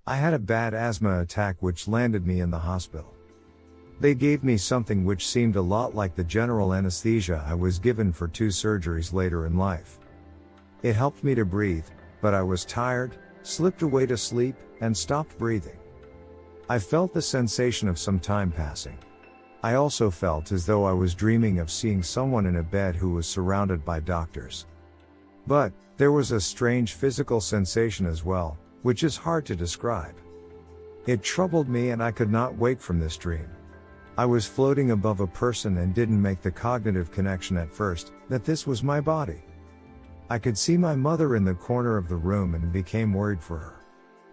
I had a bad asthma attack which landed me in the hospital. They gave me something which seemed a lot like the general anesthesia I was given for 2 surgeries later in life. It helped me to breathe, but I was tired, slipped away to sleep, and stopped breathing. I felt the sensation of some time passing. I also felt as though I was dreaming of seeing someone in a bed who was surrounded by doctors. But there was a strange physical sensation as well, which is hard to describe. It troubled me and I could not wake from this dream. I was floating above a person and didn't make the cognitive connection at first, that this was my body. I could see my mother in the corner of the room and became worried for her.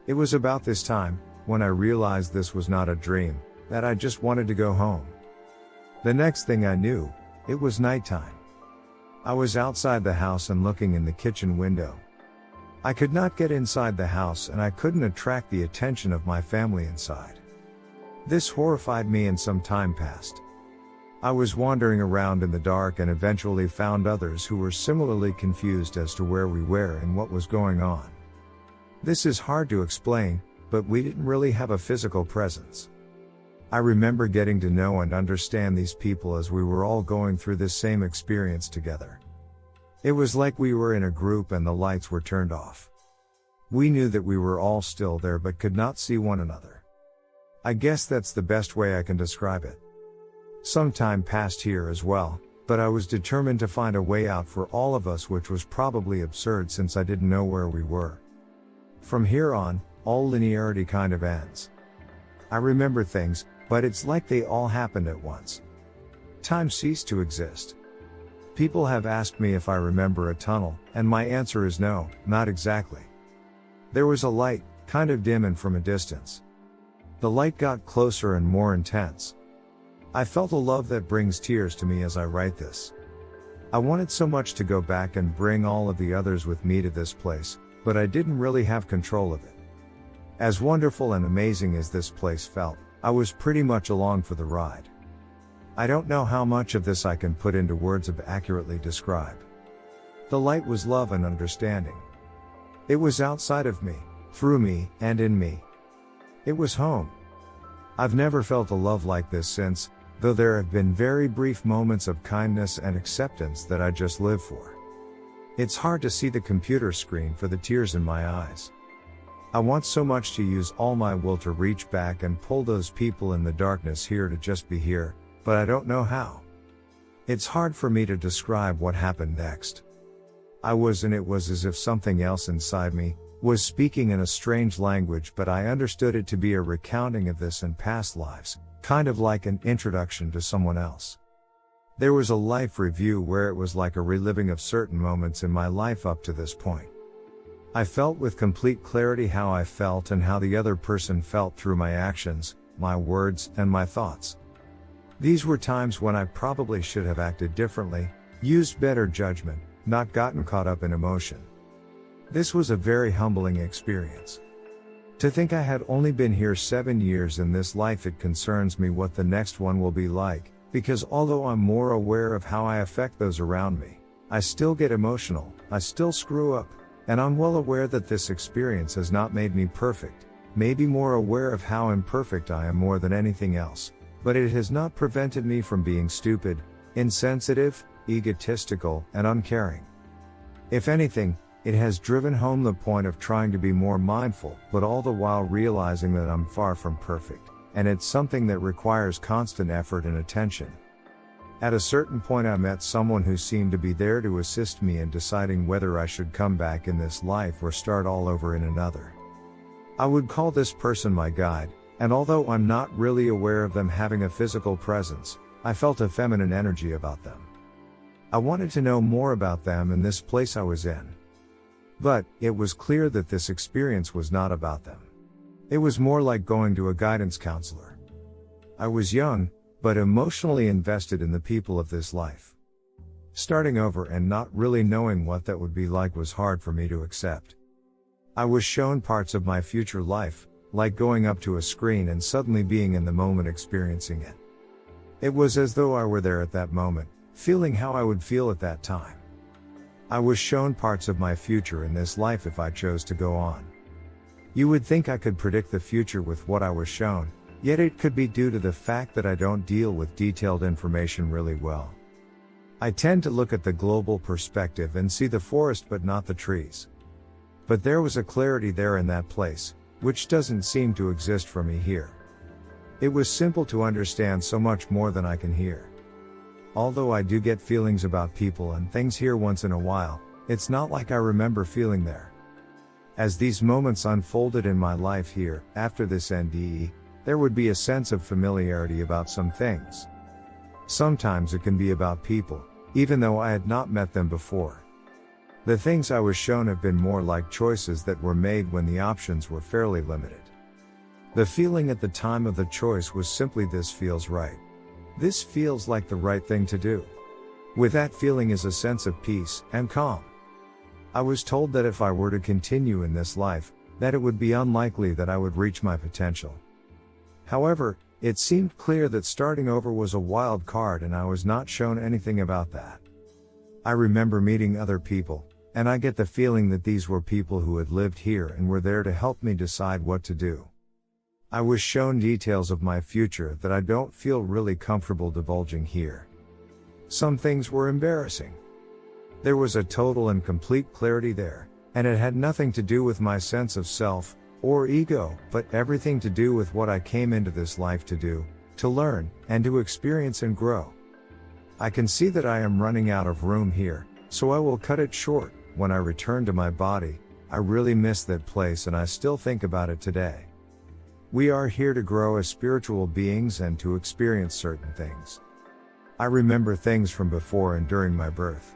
It was about this time, when I realized this was not a dream, that I just wanted to go home. The next thing I knew, it was nighttime. I was outside the house and looking in the kitchen window. I could not get inside the house and I couldn't attract the attention of my family inside. This horrified me and some time passed. I was wandering around in the dark and eventually found others who were similarly confused as to where we were and what was going on. This is hard to explain, but we didn't really have a physical presence. I remember getting to know and understand these people as we were all going through this same experience together. It was like we were in a group and the lights were turned off. We knew that we were all still there but could not see one another. I guess that's the best way I can describe it. Some time passed here as well, but I was determined to find a way out for all of us, which was probably absurd since I didn't know where we were. From here on, all linearity kind of ends. I remember things, but it's like they all happened at once. Time ceased to exist. People have asked me if I remember a tunnel, and my answer is no, not exactly. There was a light, kind of dim and from a distance. The light got closer and more intense. I felt a love that brings tears to me as I write this. I wanted so much to go back and bring all of the others with me to this place, but I didn't really have control of it. As wonderful and amazing as this place felt, I was pretty much along for the ride. I don't know how much of this I can put into words to accurately describe. The light was love and understanding. It was outside of me, through me, and in me. It was home. I've never felt a love like this since, though there have been very brief moments of kindness and acceptance that I just live for. It's hard to see the computer screen for the tears in my eyes. I want so much to use all my will to reach back and pull those people in the darkness here to just be here, but I don't know how. It's hard for me to describe what happened next. It was as if something else inside me was speaking in a strange language, but I understood it to be a recounting of this and past lives, kind of like an introduction to someone else. There was a life review where it was like a reliving of certain moments in my life up to this point. I felt with complete clarity how I felt and how the other person felt through my actions, my words, and my thoughts. These were times when I probably should have acted differently, used better judgment, not gotten caught up in emotion. This was a very humbling experience. To think I had only been here 7 years in this life, it concerns me what the next one will be like, because although I'm more aware of how I affect those around me, I still get emotional, I still screw up. And I'm well aware that this experience has not made me perfect, maybe more aware of how imperfect I am more than anything else, but it has not prevented me from being stupid, insensitive, egotistical, and uncaring. If anything, it has driven home the point of trying to be more mindful, but all the while realizing that I'm far from perfect, and it's something that requires constant effort and attention. At a certain point I met someone who seemed to be there to assist me in deciding whether I should come back in this life or start all over in another. I would call this person my guide, and although I'm not really aware of them having a physical presence, I felt a feminine energy about them. I wanted to know more about them and this place I was in. But it was clear that this experience was not about them. It was more like going to a guidance counselor. I was young, but emotionally invested in the people of this life. Starting over and not really knowing what that would be like was hard for me to accept. I was shown parts of my future life, like going up to a screen and suddenly being in the moment experiencing it. It was as though I were there at that moment, feeling how I would feel at that time. I was shown parts of my future in this life if I chose to go on. You would think I could predict the future with what I was shown, yet it could be due to the fact that I don't deal with detailed information really well. I tend to look at the global perspective and see the forest but not the trees. But there was a clarity there in that place, which doesn't seem to exist for me here. It was simple to understand so much more than I can hear. Although I do get feelings about people and things here once in a while, it's not like I remember feeling there. As these moments unfolded in my life here, after this NDE, there would be a sense of familiarity about some things. Sometimes it can be about people, even though I had not met them before. The things I was shown have been more like choices that were made when the options were fairly limited. The feeling at the time of the choice was simply, this feels right. This feels like the right thing to do. With that feeling is a sense of peace and calm. I was told that if I were to continue in this life, that it would be unlikely that I would reach my potential. However, it seemed clear that starting over was a wild card and I was not shown anything about that. I remember meeting other people, and I get the feeling that these were people who had lived here and were there to help me decide what to do. I was shown details of my future that I don't feel really comfortable divulging here. Some things were embarrassing. There was a total and complete clarity there, and it had nothing to do with my sense of self or ego, but everything to do with what I came into this life to do, to learn, and to experience and grow. I can see that I am running out of room here, so I will cut it short. When I return to my body, I really miss that place and I still think about it today. We are here to grow as spiritual beings and to experience certain things. I remember things from before and during my birth.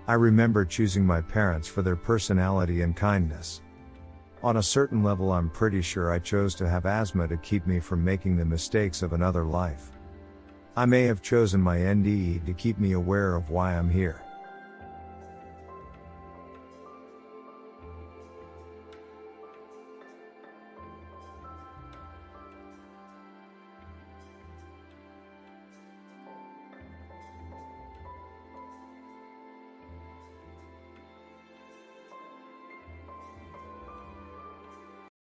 I remember choosing my parents for their personality and kindness. On a certain level, I'm pretty sure I chose to have asthma to keep me from making the mistakes of another life. I may have chosen my NDE to keep me aware of why I'm here.